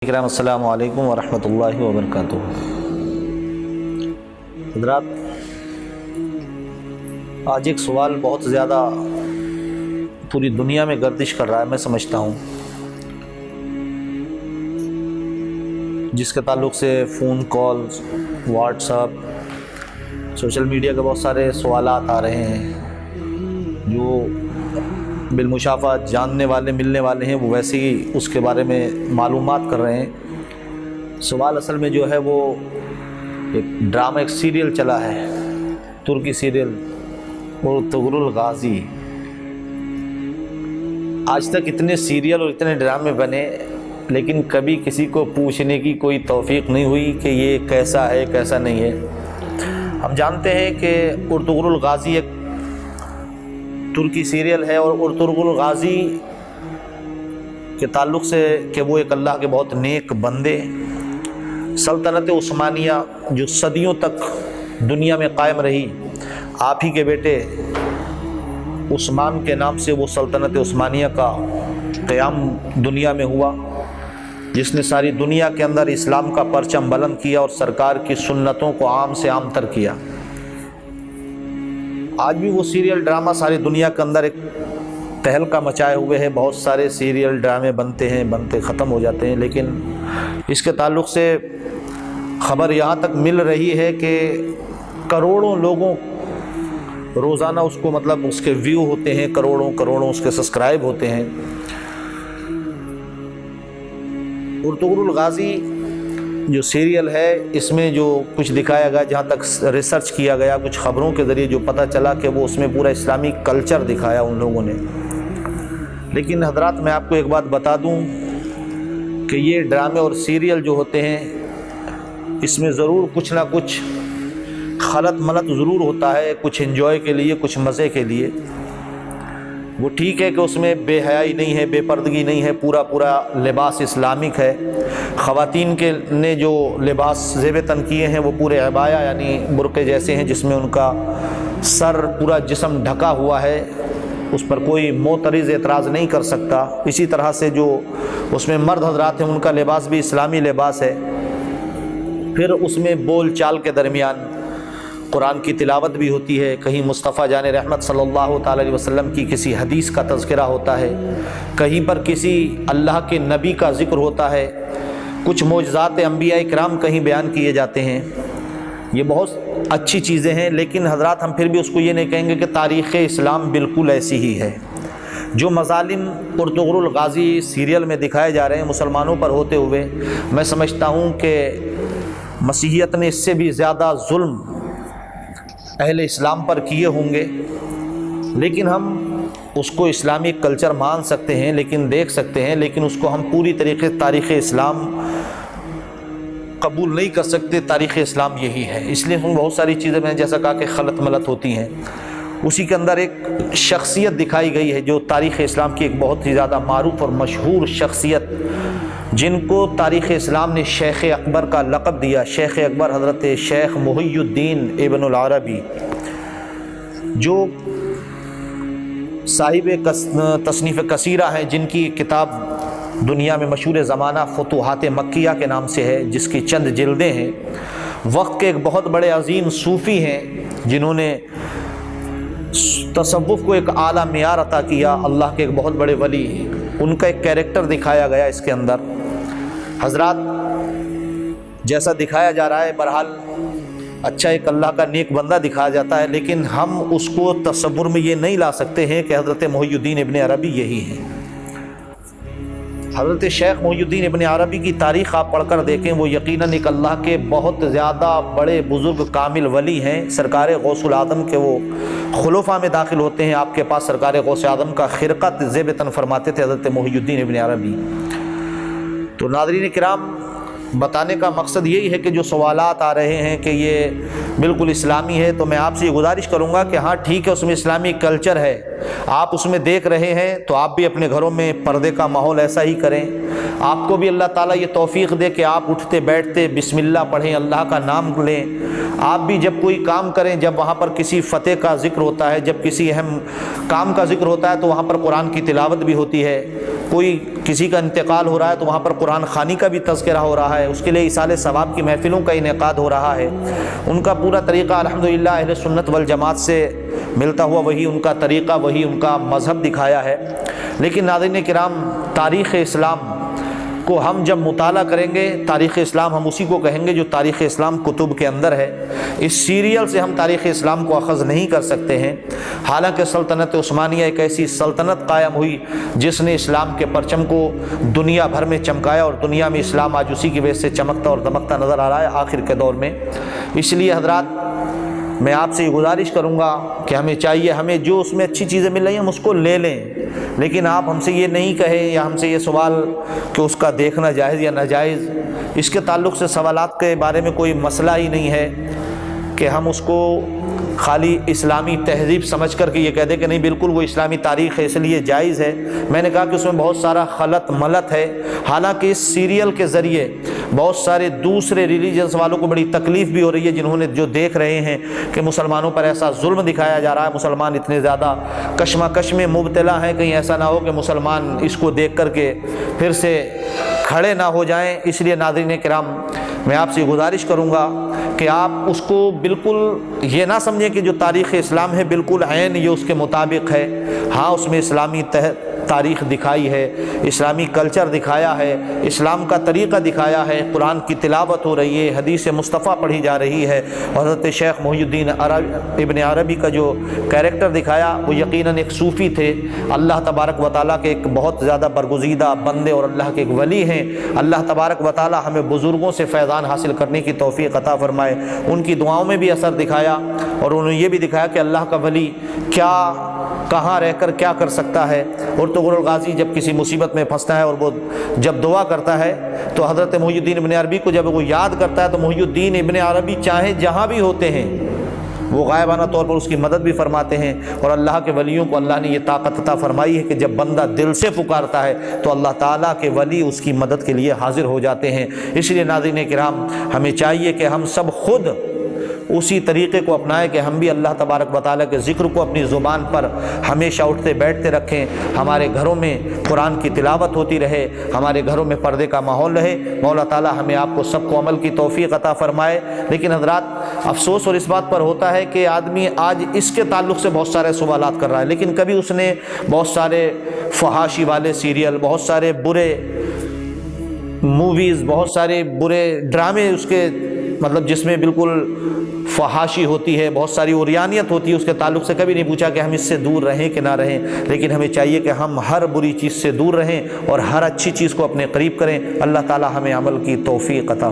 کرام السلام علیکم ورحمۃ اللہ وبرکاتہ۔ حضرات، آج ایک سوال بہت زیادہ پوری دنیا میں گردش کر رہا ہے، میں سمجھتا ہوں، جس کے تعلق سے phone call, what's app, social media کے بہت سارے سوالات آ رہے ہیں۔ جو بالمشافہ جاننے والے ملنے والے ہیں وہ ویسے ہی اس کے بارے میں معلومات کر رہے ہیں۔ سوال اصل میں جو ہے وہ ایک ڈرامہ، ایک سیریل چلا ہے، ترکی سیریل ارطغرل الغازی۔ آج تک اتنے سیریل اور اتنے ڈرامے بنے، لیکن کبھی کسی کو پوچھنے کی کوئی توفیق نہیں ہوئی کہ یہ کیسا ہے کیسا نہیں ہے۔ ہم جانتے ہیں کہ ارطغرل الغازی ایک ترکی سیریل ہے، اور ارطغرل الغازی کے تعلق سے کہ وہ ایک اللہ کے بہت نیک بندے، سلطنت عثمانیہ جو صدیوں تک دنیا میں قائم رہی، آپ ہی کے بیٹے عثمان کے نام سے وہ سلطنت عثمانیہ کا قیام دنیا میں ہوا، جس نے ساری دنیا کے اندر اسلام کا پرچم بلند کیا اور سرکار کی سنتوں کو عام سے عام تر کیا۔ آج بھی وہ سیریل ڈرامہ ساری دنیا کے اندر ایک تہلکہ مچائے ہوئے ہے۔ بہت سارے سیریل ڈرامے بنتے ختم ہو جاتے ہیں، لیکن اس کے تعلق سے خبر یہاں تک مل رہی ہے کہ کروڑوں لوگوں روزانہ اس کو اس کے ویو ہوتے ہیں، کروڑوں اس کے سبسکرائب ہوتے ہیں۔ ارطغرل الغازی جو سیریل ہے، اس میں جو کچھ دکھایا گیا، جہاں تک ریسرچ کیا گیا، کچھ خبروں کے ذریعے جو پتہ چلا کہ وہ اس میں پورا اسلامی کلچر دکھایا ان لوگوں نے۔ لیکن حضرات، میں آپ کو ایک بات بتا دوں کہ یہ ڈرامے اور سیریل جو ہوتے ہیں، اس میں ضرور کچھ نہ کچھ خلط ملط ضرور ہوتا ہے، کچھ انجوائے کے لیے، کچھ مزے کے لیے۔ وہ ٹھیک ہے کہ اس میں بے حیائی نہیں ہے، بے پردگی نہیں ہے، پورا لباس اسلامک ہے۔ خواتین کے نے جو لباس زیب تن کیے ہیں وہ پورے عبایا یعنی برقعے جیسے ہیں، جس میں ان کا سر پورا جسم ڈھکا ہوا ہے، اس پر کوئی معترض اعتراض نہیں کر سکتا۔ اسی طرح سے جو اس میں مرد حضرات ہیں، ان کا لباس بھی اسلامی لباس ہے۔ پھر اس میں بول چال کے درمیان قرآن کی تلاوت بھی ہوتی ہے، کہیں مصطفیٰ جان رحمت صلی اللہ تعالی علیہ وسلم کی کسی حدیث کا تذکرہ ہوتا ہے، کہیں پر کسی اللہ کے نبی کا ذکر ہوتا ہے، کچھ معجزات انبیاء کرام کہیں بیان کیے جاتے ہیں۔ یہ بہت اچھی چیزیں ہیں، لیکن حضرات ہم پھر بھی اس کو یہ نہیں کہیں گے کہ تاریخ اسلام بالکل ایسی ہی ہے۔ جو مظالم ارطغرل الغازی سیریل میں دکھائے جا رہے ہیں مسلمانوں پر ہوتے ہوئے، میں سمجھتا ہوں کہ مسیحیت نے اس سے بھی زیادہ ظلم اہل اسلام پر کیے ہوں گے، لیکن ہم اس کو اسلامی کلچر مان سکتے ہیں، لیکن دیکھ سکتے ہیں، لیکن اس کو ہم پوری طریقے تاریخ اسلام قبول نہیں کر سکتے۔ تاریخ اسلام یہی ہے، اس لیے ہم بہت ساری چیزیں میں جیسا کہا کہ خلط ملط ہوتی ہیں۔ اسی کے اندر ایک شخصیت دکھائی گئی ہے جو تاریخ اسلام کی ایک بہت ہی زیادہ معروف اور مشہور شخصیت، جن کو تاریخ اسلام نے شیخ اکبر کا لقب دیا۔ شیخ اکبر حضرت شیخ محی الدین ابن العربی، جو صاحب تصنیف کثیرہ ہیں، جن کی کتاب دنیا میں مشہور زمانہ فتوحات مکیہ کے نام سے ہے، جس کی چند جلدیں ہیں۔ وقت کے ایک بہت بڑے عظیم صوفی ہیں، جنہوں نے تصوف کو ایک اعلیٰ معیار عطا کیا، اللہ کے ایک بہت بڑے ولی ہیں۔ ان کا ایک کیریکٹر دکھایا گیا اس کے اندر۔ حضرات، جیسا دکھایا جا رہا ہے، بہرحال اچھا ایک اللہ کا نیک بندہ دکھایا جاتا ہے، لیکن ہم اس کو تصور میں یہ نہیں لا سکتے ہیں کہ حضرت محی الدین ابن عربی یہی ہیں۔ حضرت شیخ محی الدین ابن عربی کی تاریخ آپ پڑھ کر دیکھیں، وہ یقیناً ایک اللہ کے بہت زیادہ بڑے بزرگ کامل ولی ہیں۔ سرکار غوث العظم کے وہ خلفاء میں داخل ہوتے ہیں۔ آپ کے پاس سرکار غوث اعظم کا خرقہ زیب تن فرماتے تھے حضرت محی الدین ابن عربی۔ تو ناظرین کرام، بتانے کا مقصد یہی ہے کہ جو سوالات آ رہے ہیں کہ یہ بالکل اسلامی ہے، تو میں آپ سے یہ گزارش کروں گا کہ ہاں ٹھیک ہے، اس میں اسلامی کلچر ہے، آپ اس میں دیکھ رہے ہیں تو آپ بھی اپنے گھروں میں پردے کا ماحول ایسا ہی کریں۔ آپ کو بھی اللہ تعالیٰ یہ توفیق دے کہ آپ اٹھتے بیٹھتے بسم اللہ پڑھیں، اللہ کا نام لیں۔ آپ بھی جب کوئی کام کریں، جب وہاں پر کسی فتح کا ذکر ہوتا ہے، جب کسی اہم کام کا ذکر ہوتا ہے، تو وہاں پر قرآن کی تلاوت بھی ہوتی ہے۔ کوئی کسی کا انتقال ہو رہا ہے تو وہاں پر قرآن خوانی کا بھی تذکرہ ہو رہا ہے، اس کے لیے ایصال ثواب کی محفلوں کا انعقاد ہو رہا ہے۔ ان کا پورا طریقہ الحمدللہ اہل سنت والجماعت سے ملتا ہوا وہی ان کا طریقہ، وہی ان کا مذہب دکھایا ہے۔ لیکن ناظرین کرام، تاریخ اسلام کو ہم جب مطالعہ کریں گے، تاریخ اسلام ہم اسی کو کہیں گے جو تاریخ اسلام کتب کے اندر ہے۔ اس سیریل سے ہم تاریخ اسلام کو اخذ نہیں کر سکتے ہیں۔ حالانکہ سلطنت عثمانیہ ایک ایسی سلطنت قائم ہوئی جس نے اسلام کے پرچم کو دنیا بھر میں چمکایا، اور دنیا میں اسلام آج اسی کی وجہ سے چمکتا اور دمکتا نظر آ رہا ہے آخر کے دور میں۔ اس لیے حضرات، میں آپ سے یہ گزارش کروں گا کہ ہمیں چاہیے، ہمیں جو اس میں اچھی چیزیں مل رہی ہیں ہم اس کو لے لیں، لیکن آپ ہم سے یہ نہیں کہیں یا ہم سے یہ سوال کہ اس کا دیکھنا جائز یا ناجائز، اس کے تعلق سے سوالات کے بارے میں کوئی مسئلہ ہی نہیں ہے کہ ہم اس کو خالی اسلامی تہذیب سمجھ کر کے یہ کہہ دیں کہ نہیں بالکل وہ اسلامی تاریخ ہے اس لیے جائز ہے۔ میں نے کہا کہ اس میں بہت سارا خلط ملط ہے۔ حالانکہ اس سیریل کے ذریعے بہت سارے دوسرے ریلیجنس والوں کو بڑی تکلیف بھی ہو رہی ہے، جنہوں نے جو دیکھ رہے ہیں کہ مسلمانوں پر ایسا ظلم دکھایا جا رہا ہے، مسلمان اتنے زیادہ کشمکش میں مبتلا ہیں، کہیں ایسا نہ ہو کہ مسلمان اس کو دیکھ کر کے پھر سے کھڑے نہ ہو جائیں۔ اس لیے ناظرین کرام، میں آپ سے گزارش کروں گا کہ آپ اس کو بالکل یہ نہ سمجھیں کہ جو تاریخ اسلام ہے بالکل عین یہ اس کے مطابق ہے۔ ہاں، اس میں اسلامی تاریخ دکھائی ہے، اسلامی کلچر دکھایا ہے، اسلام کا طریقہ دکھایا ہے، قرآن کی تلاوت ہو رہی ہے، حدیث مصطفیٰ پڑھی جا رہی ہے، اور حضرت شیخ محی الدین ابن عربی کا جو کیریکٹر دکھایا وہ یقیناً ایک صوفی تھے، اللہ تبارک و تعالیٰ کے ایک بہت زیادہ برگزیدہ بندے اور اللہ کے ایک ولی ہیں۔ اللہ تبارک و تعالیٰ ہمیں بزرگوں سے فیضان حاصل کرنے کی توفیق عطا فرمائے۔ ان کی دعاؤں میں بھی اثر دکھایا، اور انہوں نے یہ بھی دکھایا کہ اللہ کا ولی کیا کہاں رہ کر کیا کر سکتا ہے۔ ارطغرل الغازی جب کسی مصیبت میں پھنستا ہے اور وہ جب دعا کرتا ہے تو حضرت محی الدین ابن عربی کو جب وہ یاد کرتا ہے تو محی الدین ابن عربی چاہے جہاں بھی ہوتے ہیں وہ غائبانہ طور پر اس کی مدد بھی فرماتے ہیں۔ اور اللہ کے ولیوں کو اللہ نے یہ طاقت عطا فرمائی ہے کہ جب بندہ دل سے پکارتا ہے تو اللہ تعالیٰ کے ولی اس کی مدد کے لیے حاضر ہو جاتے ہیں۔ اس لیے ناظرین کرام، ہمیں چاہیے کہ ہم سب خود اسی طریقے کو اپنائیں کہ ہم بھی اللہ تبارک و تعالیٰ کے ذکر کو اپنی زبان پر ہمیشہ اٹھتے بیٹھتے رکھیں، ہمارے گھروں میں قرآن کی تلاوت ہوتی رہے، ہمارے گھروں میں پردے کا ماحول رہے۔ مولا تعالیٰ ہمیں آپ کو سب کو عمل کی توفیق عطا فرمائے۔ لیکن حضرات، افسوس اور اس بات پر ہوتا ہے کہ آدمی آج اس کے تعلق سے بہت سارے سوالات کر رہا ہے، لیکن کبھی اس نے بہت سارے فحاشی والے سیریل، بہت سارے برے موویز، بہت سارے برے ڈرامے اس کے مطلب جس میں بالکل فحاشی ہوتی ہے، بہت ساری عریانیت ہوتی ہے، اس کے تعلق سے کبھی نہیں پوچھا کہ ہم اس سے دور رہیں کہ نہ رہیں۔ لیکن ہمیں چاہیے کہ ہم ہر بری چیز سے دور رہیں اور ہر اچھی چیز کو اپنے قریب کریں۔ اللہ تعالی ہمیں عمل کی توفیق عطا